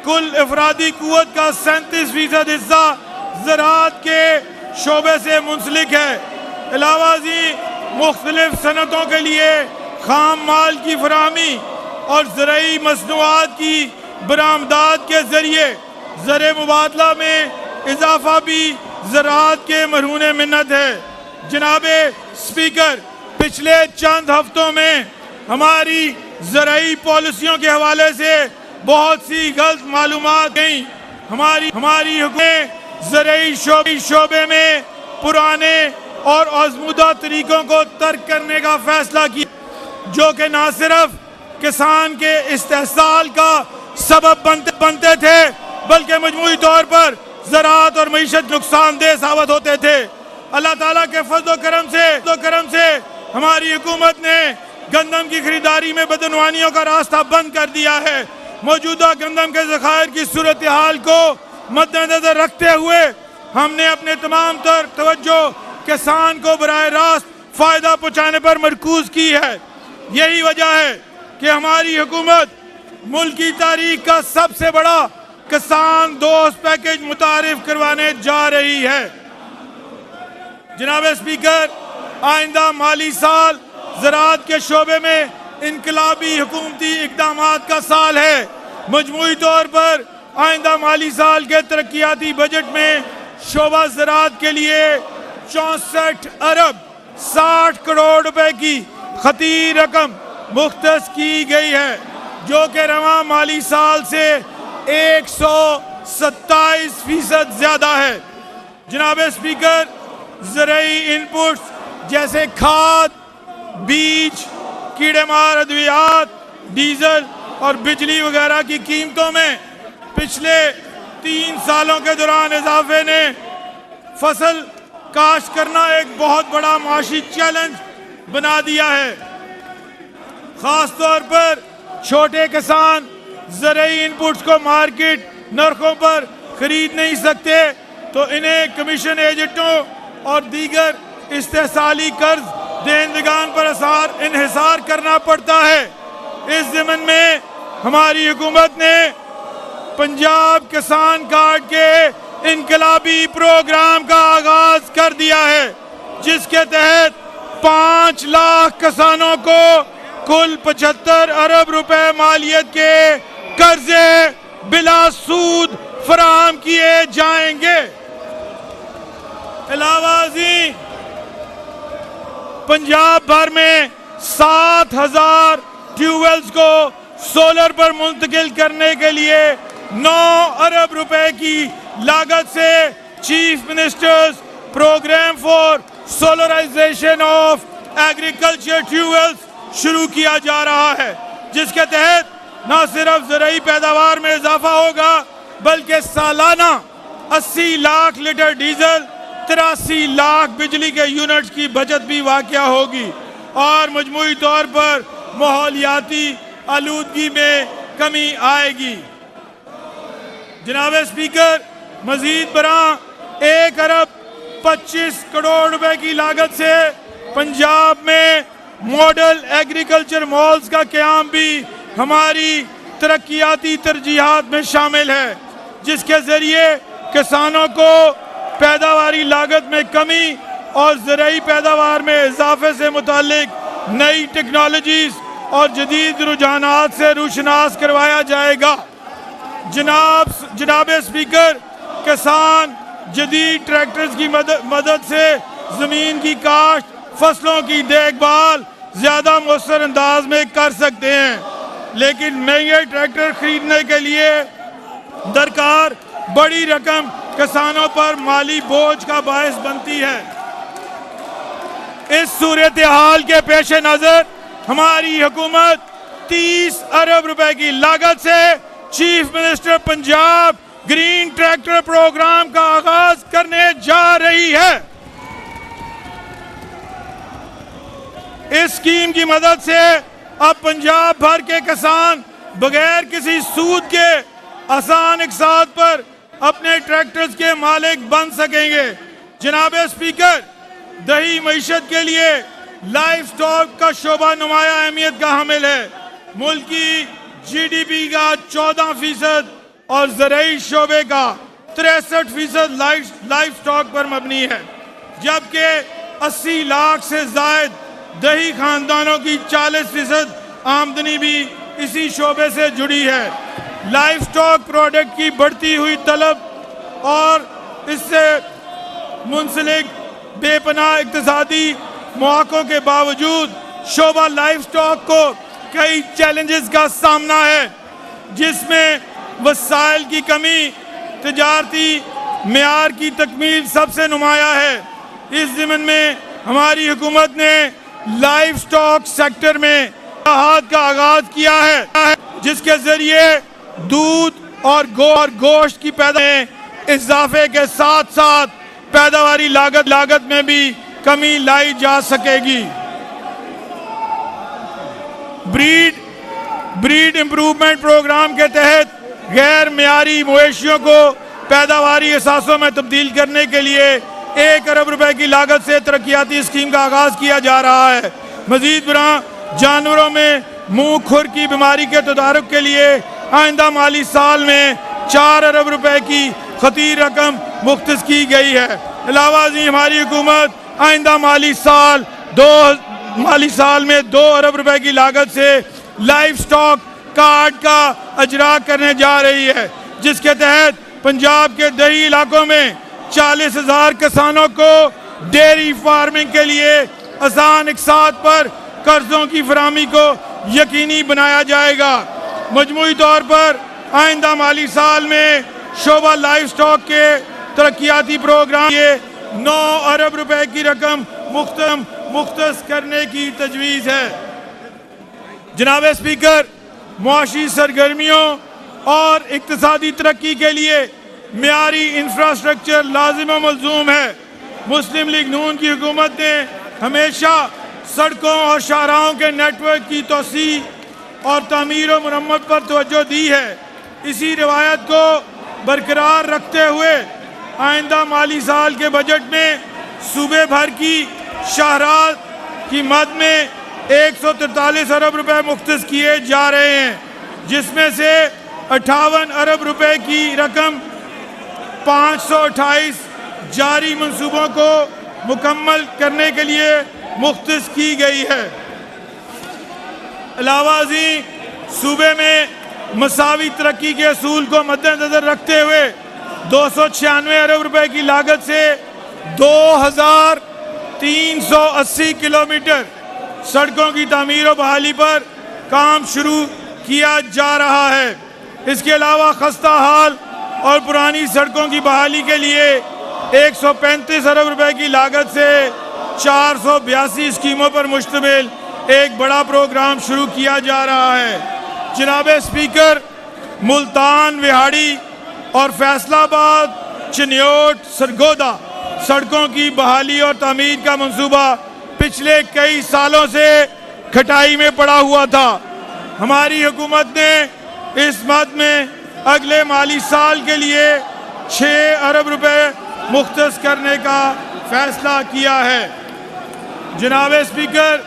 کل افرادی قوت کا 37% حصہ زراعت کے شعبے سے منسلک ہے۔ علاوہ ازیں مختلف صنعتوں کے لیے خام مال کی فراہمی اور زرعی مصنوعات کی برآمدات کے ذریعے زر مبادلہ میں اضافہ بھی زراعت کے مرہون منت ہے۔ جناب اسپیکر، پچھلے چند ہفتوں میں ہماری زرعی پالیسیوں کے حوالے سے بہت سی غلط معلومات گئیں۔ ہماری حکومت زرعی شعبے میں پرانے اور آزمودہ طریقوں کو ترک کرنے کا فیصلہ کیا، جو کہ نہ صرف کسان کے استحصال کا سبب بنتے تھے بلکہ مجموعی طور پر زراعت اور معیشت نقصان دہ ثابت ہوتے تھے۔ اللہ تعالیٰ کے فضل و کرم سے ہماری حکومت نے گندم کی خریداری میں بدعنوانیوں کا راستہ بند کر دیا ہے۔ موجودہ گندم کے ذخائر کی صورتحال کو مد نظر رکھتے ہوئے ہم نے اپنے تمام تر توجہ کسان کو براہ راست فائدہ پہنچانے پر مرکوز کی ہے۔ یہی وجہ ہے کہ ہماری حکومت ملک کی تاریخ کا سب سے بڑا کسان دوست پیکج متعارف کروانے جا رہی ہے۔ جناب اسپیکر، آئندہ مالی سال زراعت کے شعبے میں انقلابی حکومتی اقدامات کا سال ہے۔ مجموعی طور پر آئندہ مالی سال کے ترقیاتی بجٹ میں شعبہ زراعت کے لیے 64 ارب 60 کروڑ روپے کی خطی رقم مختص کی گئی ہے، جو کہ رواں مالی سال سے 127% زیادہ ہے۔ جناب اسپیکر، زرعی انپوٹس جیسے کھاد، بیج، کیڑے مار ادویات، ڈیزل اور بجلی وغیرہ کی قیمتوں میں پچھلے 3 سالوں کے دوران اضافے نے فصل کاشت کرنا ایک بہت بڑا معاشی چیلنج بنا دیا ہے۔ خاص طور پر چھوٹے کسان زرعی انپوٹس کو مارکیٹ نرخوں پر خرید نہیں سکتے تو انہیں کمیشن ایجنٹوں اور دیگر استحصالی قرض دہندگان پر انحصار کرنا پڑتا ہے۔ اس ضمن میں ہماری حکومت نے پنجاب کسان کارڈ کے انقلابی پروگرام کا آغاز کر دیا ہے، جس کے تحت 5 لاکھ کسانوں کو کل 75 ارب روپے مالیت کے قرضے بلا سود فراہم کیے جائیں گے۔ علاوہ ازیں پنجاب بھر میں 7,000 ٹیوب ویلز کو سولر پر منتقل کرنے کے لیے 9 ارب روپے کی لاگت سے chief ministers programme for solarisation of agriculture tube wells شروع کیا جا رہا ہے، جس کے تحت نہ صرف زرعی پیداوار میں اضافہ ہوگا بلکہ سالانہ 80 لاکھ لیٹر ڈیزل، 83 لاکھ بجلی کے یونٹس کی بچت بھی واقع ہوگی اور مجموعی طور پر ماحولیاتی آلودگی میں کمی آئے گی۔ جناب اسپیکر، مزید برآں 1 ارب 25 کروڑ روپے کی لاگت سے پنجاب میں ماڈل ایگریکلچر مالز کا قیام بھی ہماری ترقیاتی ترجیحات میں شامل ہے، جس کے ذریعے کسانوں کو پیداواری لاگت میں کمی اور زرعی پیداوار میں اضافے سے متعلق نئی ٹیکنالوجیز اور جدید رجحانات سے روشناس کروایا جائے گا۔ جناب اسپیکر، کسان جدید ٹریکٹرز کی مدد سے زمین کی کاشت، فصلوں کی دیکھ بھال زیادہ مؤثر انداز میں کر سکتے ہیں، لیکن مہنگے ٹریکٹر خریدنے کے لیے درکار بڑی رقم کسانوں پر مالی بوجھ کا باعث بنتی ہے۔ اس صورتحال کے پیش نظر ہماری حکومت 30 ارب روپے کی لاگت سے chief minister Punjab green tractor programme کا آغاز کرنے جا رہی ہے۔ اس اسکیم کی مدد سے اب پنجاب بھر کے کسان بغیر کسی سود کے آسان اقساط پر اپنے ٹریکٹرز کے مالک بن سکیں گے۔ جناب اسپیکر، دیہی معیشت کے لیے لائف سٹاک کا شعبہ نمایاں اہمیت کا حامل ہے۔ ملک کی GDP کا 14% اور زرعی شعبے کا 63% لائف سٹاک پر مبنی ہے، جبکہ 80 لاکھ سے زائد دیہی خاندانوں کی 40% آمدنی بھی اسی شعبے سے جڑی ہے۔ لائف سٹاک پروڈکٹ کی بڑھتی ہوئی طلب اور اس سے منسلک بے پناہ اقتصادی مواقعوں کے باوجود شعبہ لائف سٹاک کو کئی چیلنجز کا سامنا ہے، جس میں وسائل کی کمی، تجارتی معیار کی تکمیل سب سے نمایاں ہے۔ اس ضمن میں ہماری حکومت نے لائف سٹاک سیکٹر میں اصلاحات کا آغاز کیا ہے، جس کے ذریعے دودھ اور گوشت کی پیداوار میں اضافے کے ساتھ ساتھ پیداواری لاگت میں بھی کمی لائی جا سکے گی۔ بریڈ امپروومنٹ پروگرام کے تحت غیر معیاری مویشیوں کو پیداواری اثاثوں میں تبدیل کرنے کے لیے 1 ارب روپے کی لاگت سے ترقیاتی اسکیم کا آغاز کیا جا رہا ہے۔ مزید برآں جانوروں میں منہ کھر کی بیماری کے تدارک کے لیے آئندہ مالی سال میں 4 ارب روپے کی خطیر رقم مختص کی گئی ہے۔ علاوہ ازیں ہماری حکومت آئندہ مالی سال میں 2 ارب روپے کی لاگت سے لائف سٹاک کارڈ کا اجرا کرنے جا رہی ہے، جس کے تحت پنجاب کے دیہی علاقوں میں 40,000 کسانوں کو ڈیری فارمنگ کے لیے آسان اقساط پر قرضوں کی فراہمی کو یقینی بنایا جائے گا۔ مجموعی طور پر آئندہ مالی سال میں شعبہ لائف سٹاک کے ترقیاتی پروگرام کے 9 ارب روپے کی رقم مختص کرنے کی تجویز ہے۔ جناب اسپیکر، معاشی سرگرمیوں اور اقتصادی ترقی کے لیے معیاری انفراسٹرکچر لازم و ملزوم ہے۔ مسلم لیگ نون کی حکومت نے ہمیشہ سڑکوں اور شاہراہوں کے نیٹ ورک کی توسیع اور تعمیر و مرمت پر توجہ دی ہے۔ اسی روایت کو برقرار رکھتے ہوئے آئندہ مالی سال کے بجٹ میں صوبے بھر کی شاہراہ کی مد میں 143 ارب روپے مختص کیے جا رہے ہیں، جس میں سے 58 ارب روپے کی رقم 528 جاری منصوبوں کو مکمل کرنے کے لیے مختص کی گئی ہے۔ علاوہ ازیں صوبے میں مساوی ترقی کے اصول کو مد نظر رکھتے ہوئے 296 ارب روپے کی لاگت سے 2380 کلومیٹر سڑکوں کی تعمیر و بحالی پر کام شروع کیا جا رہا ہے۔ اس کے علاوہ خستہ حال اور پرانی سڑکوں کی بحالی کے لیے 135 ارب روپے کی لاگت سے 482 اسکیموں پر مشتمل ایک بڑا پروگرام شروع کیا جا رہا ہے۔ جناب اسپیکر، ملتان وہاڑی اور فیصل آباد چنیوٹ سرگودا سڑکوں کی بحالی اور تعمیر کا منصوبہ پچھلے کئی سالوں سے کھٹائی میں پڑا ہوا تھا۔ ہماری حکومت نے اس مد میں اگلے مالی سال کے لیے 6 ارب روپے مختص کرنے کا فیصلہ کیا ہے۔ جناب اسپیکر،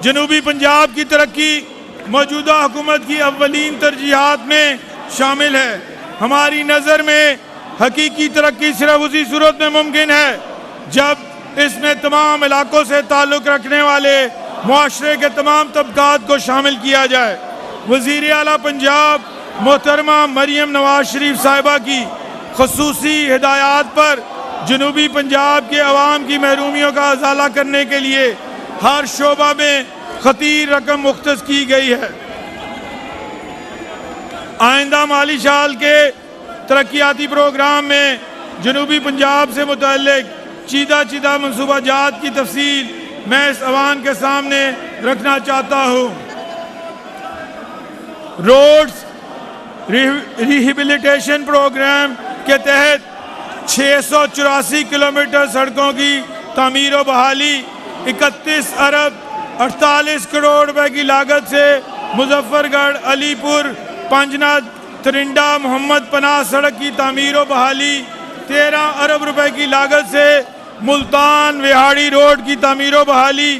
جنوبی پنجاب کی ترقی موجودہ حکومت کی اولین ترجیحات میں شامل ہے۔ ہماری نظر میں حقیقی ترقی صرف اسی صورت میں ممکن ہے جب اس میں تمام علاقوں سے تعلق رکھنے والے معاشرے کے تمام طبقات کو شامل کیا جائے۔ وزیر اعلیٰ پنجاب محترمہ مریم نواز شریف صاحبہ کی خصوصی ہدایات پر جنوبی پنجاب کے عوام کی محرومیوں کا ازالہ کرنے کے لیے ہر شعبہ میں خطیر رقم مختص کی گئی ہے۔ آئندہ مالی سال کے ترقیاتی پروگرام میں جنوبی پنجاب سے متعلق چیدہ منصوبہ جات کی تفصیل میں اس ایوان کے سامنے رکھنا چاہتا ہوں۔ روڈز ریہیبلیٹیشن پروگرام کے تحت 684 کلومیٹر سڑکوں کی تعمیر و بحالی 31 ارب 48 کروڑ روپے کی لاگت سے مظفر گڑھ علی پور پنجنا ترنڈا محمد پناہ سڑک کی تعمیر و بحالی 13 ارب روپے کی لاگت سے ملتان وہاڑی روڈ کی تعمیر و بحالی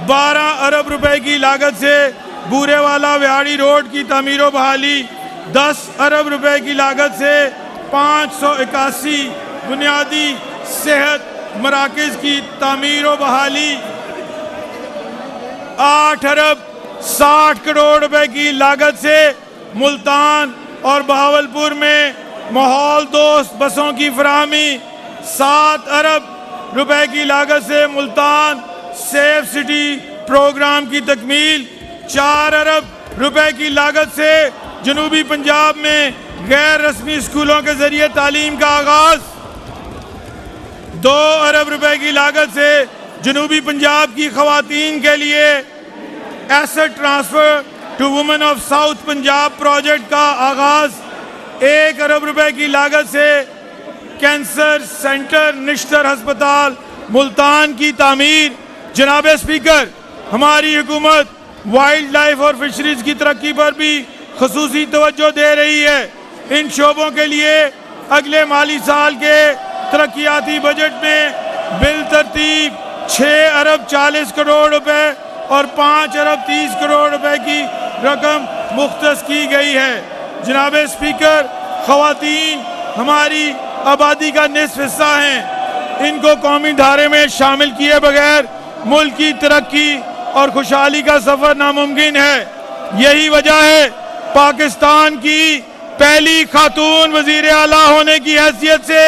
12 ارب روپے کی لاگت سے بورے والا وہاڑی روڈ کی تعمیر و بحالی 10 ارب روپے کی لاگت سے 581 بنیادی صحت مراکز کی تعمیر و بحالی، 8 ارب 60 کروڑ روپے کی لاگت سے ملتان اور بہاولپور میں ماحول دوست بسوں کی فراہمی، 7 ارب روپے کی لاگت سے ملتان سیف سٹی پروگرام کی تکمیل، 4 ارب روپے کی لاگت سے جنوبی پنجاب میں غیر رسمی اسکولوں کے ذریعے تعلیم کا آغاز، 2 ارب روپے کی لاگت سے جنوبی پنجاب کی خواتین کے لیے asset transfer to women of south Punjab project کا آغاز، 1 ارب روپے کی لاگت سے کینسر سینٹر نشتر ہسپتال ملتان کی تعمیر۔ جناب اسپیکر، ہماری حکومت وائلڈ لائف اور فشریز کی ترقی پر بھی خصوصی توجہ دے رہی ہے۔ ان شعبوں کے لیے اگلے مالی سال کے ترقیاتی بجٹ میں بالترتیب 6 ارب 40 کروڑ روپے اور 5 ارب 30 کروڑ روپے کی رقم مختص کی گئی ہے۔ جناب اسپیکر، خواتین ہماری آبادی کا نصف حصہ ہیں۔ ان کو قومی دھارے میں شامل کیے بغیر ملک کی ترقی اور خوشحالی کا سفر ناممکن ہے۔ یہی وجہ ہے پاکستان کی پہلی خاتون وزیر اعلیٰ ہونے کی حیثیت سے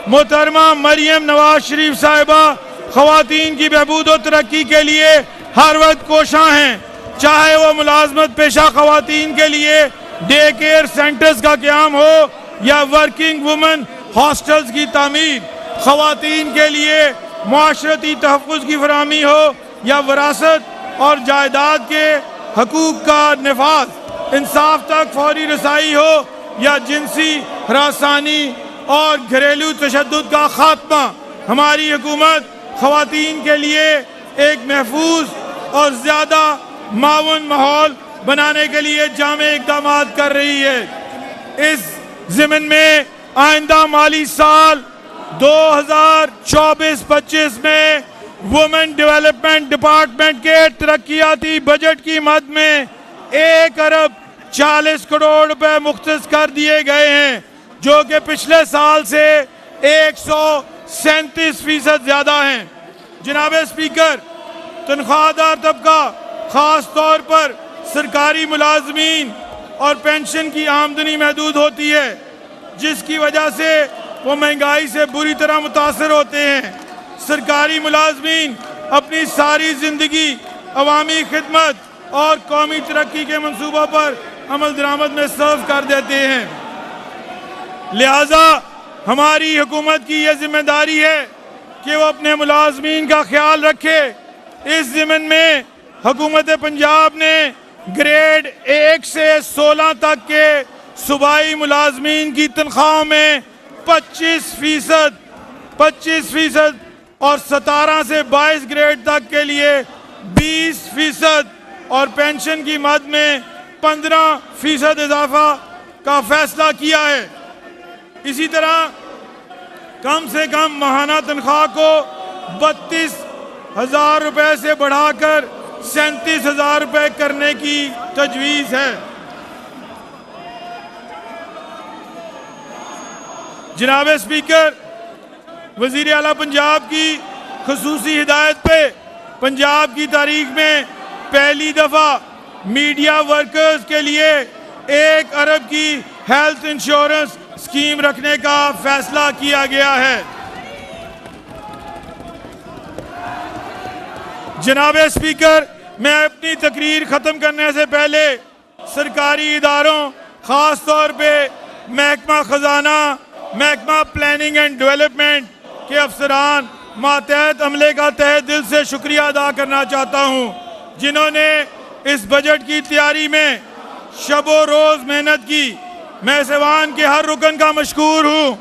محترمہ مریم نواز شریف صاحبہ خواتین کی بہبود و ترقی کے لیے ہر وقت کوشاں ہیں، چاہے وہ ملازمت پیشہ خواتین کے لیے ڈے کیئر سینٹرز کا قیام ہو یا ورکنگ وومن ہاسٹلز کی تعمیر، خواتین کے لیے معاشرتی تحفظ کی فراہمی ہو یا وراثت اور جائیداد کے حقوق کا نفاذ، انصاف تک فوری رسائی ہو یا جنسی ہراسانی اور گھریلو تشدد کا خاتمہ، ہماری حکومت خواتین کے لیے ایک محفوظ اور زیادہ معاون ماحول بنانے کے لیے جامع اقدامات کر رہی ہے۔ اس ضمن میں آئندہ مالی سال 2024-25 میں وومن ڈیولپمنٹ ڈپارٹمنٹ کے ترقیاتی بجٹ کی مد میں 1 ارب 40 کروڑ روپے مختص کر دیے گئے ہیں، جو کہ پچھلے سال سے 137% زیادہ ہیں۔ جناب اسپیکر، تنخواہ دار طبقہ خاص طور پر سرکاری ملازمین اور پینشن کی آمدنی محدود ہوتی ہے، جس کی وجہ سے وہ مہنگائی سے بری طرح متاثر ہوتے ہیں۔ سرکاری ملازمین اپنی ساری زندگی عوامی خدمت اور قومی ترقی کے منصوبوں پر عمل درآمد میں صرف کر دیتے ہیں، لہٰذا ہماری حکومت کی یہ ذمہ داری ہے کہ وہ اپنے ملازمین کا خیال رکھے۔ اس ضمن میں حکومت پنجاب نے گریڈ 1 سے 16 تک کے صوبائی ملازمین کی تنخواہوں میں 25% اور 17 سے 22 گریڈ تک کے لیے 20% اور پینشن کی مد میں 15% اضافہ کا فیصلہ کیا ہے۔ اسی طرح کم سے کم ماہانہ تنخواہ کو 32,000 روپے سے بڑھا کر 37,000 روپے کرنے کی تجویز ہے۔ جناب اسپیکر، وزیر اعلیٰ پنجاب کی خصوصی ہدایت پہ پنجاب کی تاریخ میں پہلی دفعہ میڈیا ورکرز کے لیے 1 ارب کی ہیلتھ انشورنس اسکیم رکھنے کا فیصلہ کیا گیا ہے۔ جناب اسپیکر، میں اپنی تقریر ختم کرنے سے پہلے سرکاری اداروں خاص طور پہ محکمہ خزانہ، محکمہ پلاننگ اینڈ ڈیولپمنٹ کے افسران، ماتحت عملے کا تہہ دل سے شکریہ ادا کرنا چاہتا ہوں، جنہوں نے اس بجٹ کی تیاری میں شب و روز محنت کی۔ میں ایوان کے ہر رکن کا مشکور ہوں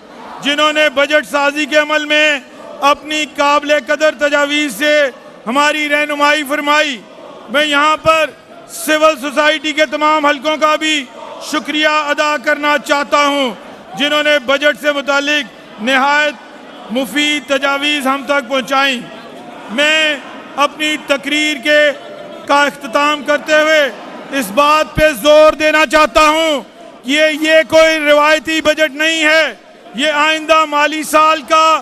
جنہوں نے بجٹ سازی کے عمل میں اپنی قابل قدر تجاویز سے ہماری رہنمائی فرمائی۔ میں یہاں پر سول سوسائٹی کے تمام حلقوں کا بھی شکریہ ادا کرنا چاہتا ہوں جنہوں نے بجٹ سے متعلق نہایت مفید تجاویز ہم تک پہنچائیں۔ میں اپنی تقریر کا اختتام کرتے ہوئے اس بات پہ زور دینا چاہتا ہوں یہ کوئی روایتی بجٹ نہیں ہے، یہ آئندہ مالی سال کا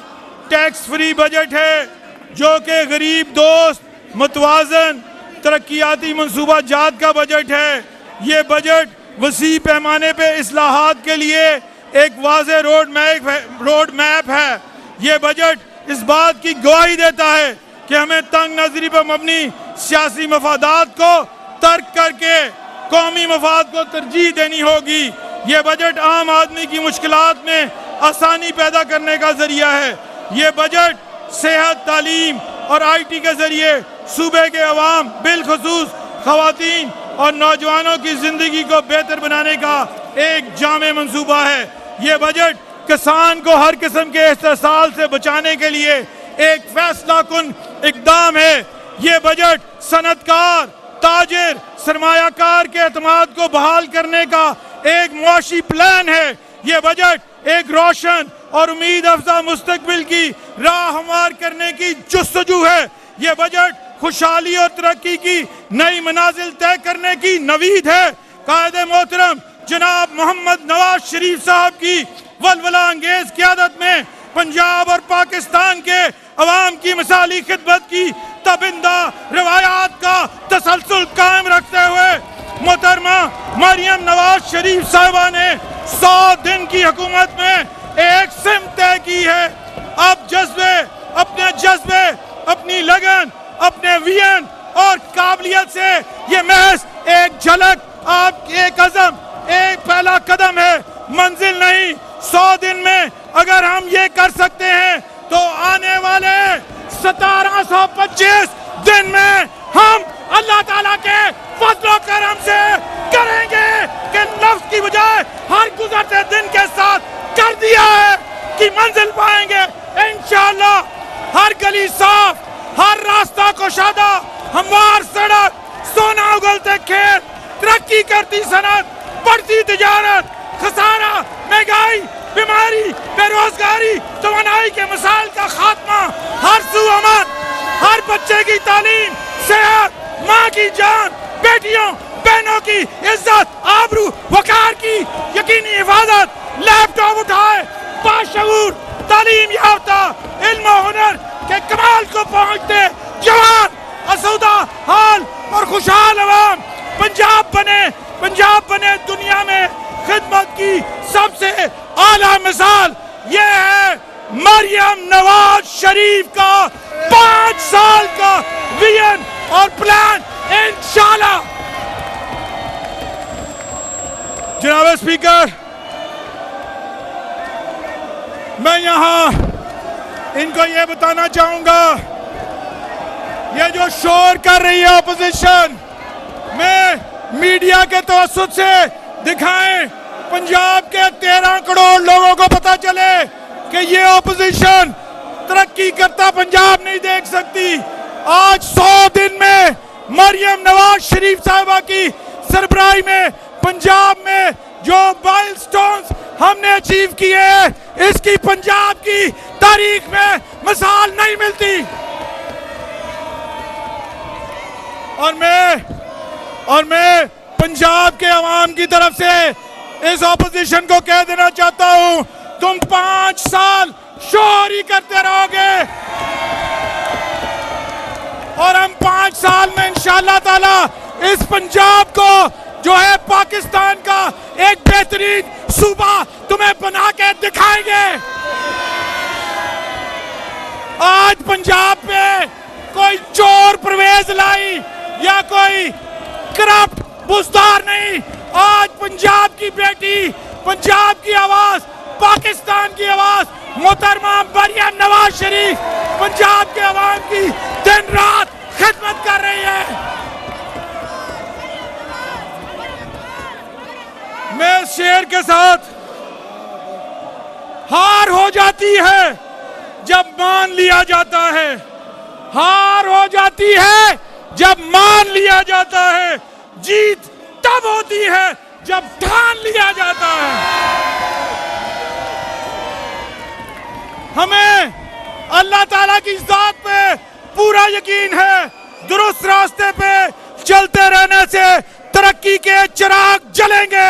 ٹیکس فری بجٹ ہے جو کہ غریب دوست متوازن ترقیاتی منصوبہ جات کا بجٹ ہے۔ یہ بجٹ وسیع پیمانے پہ اصلاحات کے لیے ایک واضح روڈ میپ ہے۔ یہ بجٹ اس بات کی گواہی دیتا ہے کہ ہمیں تنگ نظری پر مبنی سیاسی مفادات کو ترک کر کے قومی مفاد کو ترجیح دینی ہوگی۔ یہ بجٹ عام آدمی کی مشکلات میں آسانی پیدا کرنے کا ذریعہ ہے۔ یہ بجٹ صحت، تعلیم اور آئی ٹی کے ذریعے صوبے کے عوام بالخصوص خواتین اور نوجوانوں کی زندگی کو بہتر بنانے کا ایک جامع منصوبہ ہے۔ یہ بجٹ کسان کو ہر قسم کے استحصال سے بچانے کے لیے ایک فیصلہ کن اقدام ہے۔ یہ بجٹ صنعت کار، تاجر، سرمایہ کار کے اعتماد کو بحال کرنے کا ایک معاشی پلان ہے۔ یہ بجٹ ایک روشن اور امید افزا مستقبل کی راہ ہموار کرنے کی جستجو ہے۔ یہ بجٹ خوشحالی اور ترقی کی نئی منازل طے کرنے کی نوید ہے۔ قائد محترم جناب محمد نواز شریف صاحب کی ولولہ انگیز قیادت میں پنجاب اور پاکستان کے عوام کی مثالی خدمت کی تابندہ روایات کا تسلسل قائم رکھتے ہوئے محترمہ مریم نواز شریف صاحبہ نے 100 دن کی حکومت میں ایک سمت طے کی ہے۔ اب جذبے، اپنی لگن، اپنے ویژن اور قابلیت سے یہ محض ایک جھلک، آپ ایک عزم، ایک پہلا قدم ہے، منزل نہیں۔ 100 دن میں اگر ہم یہ کر سکتے ہیں تو آنے والے 1725 دن میں ہم اللہ تعالیٰ کے فضل و کرم سے کریں گے کہ لفظ کی بجائے ہر گزرتے دن کے ساتھ کر دیا ہے کہ منزل پائیں گے انشاءاللہ۔ ہر گلی صاف، ہر راستہ کشادہ، ہموار سڑک، سونا اگلتے کھیت، ترقی کرتی صنعت، بڑھتی تجارت، خسارہ، مہنگائی، بیماری، بے روزگاری، توانائی کے مسائل کا خاتمہ، ہر سو امن، ہر بچے کی تعلیم، صحت، ماں کی جان، بیٹیوں بہنوں کی عزت، آبرو، وقار کی یقینی حفاظت، لیپ ٹاپ اٹھائے، باشعور، تعلیم یافتہ، علم و ہنر کے کمال کو پہنچتے جوان، آسودہ حال اور خوشحال عوام پنجاب بنے دنیا میں خدمت کی سب سے اعلیٰ مثال۔ یہ ہے مریم نواز شریف کا 5 سال کا ویژن اور پلان انشاءاللہ۔ جناب اسپیکر، میں یہاں ان کو یہ بتانا چاہوں گا، یہ جو شور کر رہی ہے اپوزیشن میں میڈیا کے توسط سے دکھائیں، پنجاب کے 13 کروڑ لوگوں کو پتا چلے کہ یہ اپوزیشن ترقی کرتا پنجاب نہیں دیکھ سکتی۔ آج 100 دن میں مریم نواز شریف صاحبہ کی سربراہی میں پنجاب میں جو مائل سٹونز ہم نے اچیو کیے ہیں، اس کی پنجاب کی تاریخ میں مثال نہیں ملتی۔ اور میں پنجاب کے عوام کی طرف سے اس اپوزیشن کو کہہ دینا چاہتا ہوں، تم 5 سال شور ہی کرتے رہو گے اور ہم 5 سال میں انشاءاللہ تعالی اس پنجاب کو جو ہے پاکستان کا ایک بہترین صوبہ تمہیں بنا کے دکھائیں گے۔ آج پنجاب پہ کوئی چور پرویز لائی یا کوئی کرپٹ بزدار نہیں، آج پنجاب کی بیٹی، پنجاب کی آواز، پاکستان کی آواز محترمہ مریم نواز شریف پنجاب کے عوام کی دن رات خدمت کر رہی ہے۔ میں اس شعر کے ساتھ، ہار ہو جاتی ہے جب مان لیا جاتا ہے، ہار ہو جاتی ہے جب مان لیا جاتا ہے، جیت تب ہوتی ہے جب ٹھان لیا جاتا ہے۔ ہمیں اللہ تعالیٰ کی ذات پہ پورا یقین ہے، درست راستے پہ چلتے رہنے سے ترقی کے چراغ جلیں گے،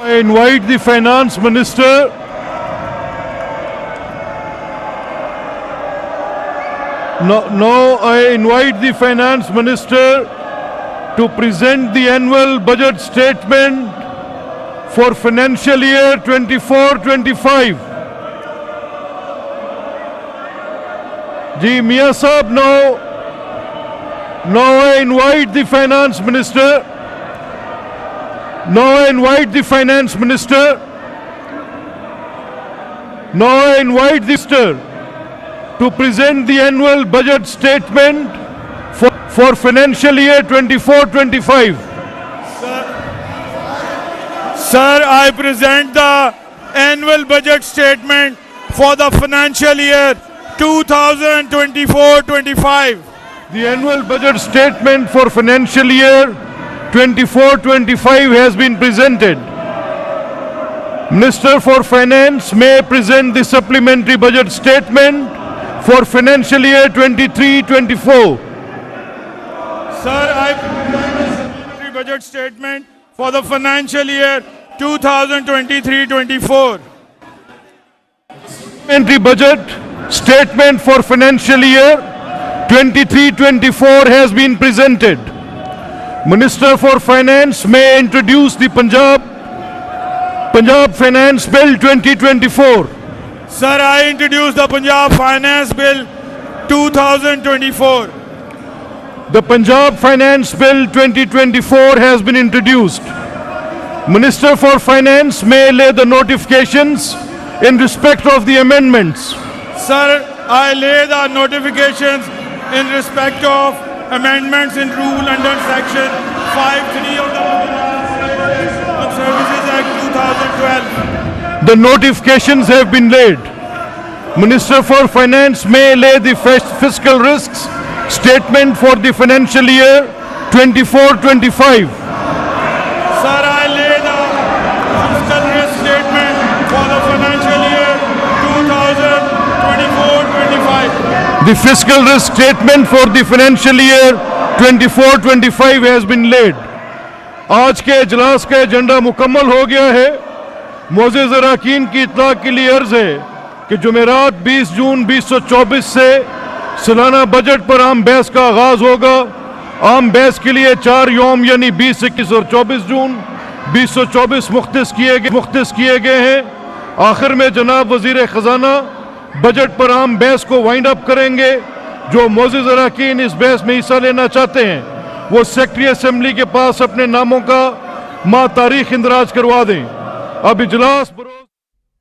I invite the Finance Minister Now I invite the Finance Minister to present the annual budget statement for financial year 24-25. Ji Mia Sahab, now I invite the Finance Minister. Now I invite the Finance Minister. Now I invite the Minister to present the annual budget statement for financial year 24-25. Sir, I present the annual budget statement for the financial year 2024-25. The annual budget statement for financial year 24-25 has been presented. Minister for Finance may present the supplementary budget statement for financial year 23-24. Sir, I present the supplementary budget statement for the financial year 2023-24. Supplementary budget statement for financial year 23-24 has been presented. Minister for Finance may introduce the Punjab Finance Bill 2024. Sir, I introduce the Punjab Finance Bill 2024. The Punjab Finance Bill 2024 has been introduced. Minister for Finance may lay the notifications in respect of the amendments. Sir, I lay the notifications in respect of amendments in rule under section 5(3) of the Punjab Services Act 2012. The notifications have been laid. Minister for Finance may lay the fiscal risks statement for the financial year 24-25. Sir, I lay the fiscal risk statement for the financial year 2024-25. The fiscal risk statement for the financial year 24-25 has been laid. آج کے اجلاس کا agenda مکمل ہو گیا ہے. معزز اراکین کی اطلاع کے لیے عرض ہے کہ جمعرات 20 جون 2024 سے سالانہ بجٹ پر عام بحث کا آغاز ہوگا. عام بحث کے لیے 4 یوم یعنی 20, 21 اور 24 جون 2024 مختص کیے گئے ہیں. آخر میں جناب وزیر خزانہ بجٹ پر عام بحث کو وائنڈ اپ کریں گے. جو معزز اراکین اس بحث میں حصہ لینا چاہتے ہیں وہ سیکرٹری اسمبلی کے پاس اپنے ناموں کا تاریخ اندراج کروا دیں. اب اجلاس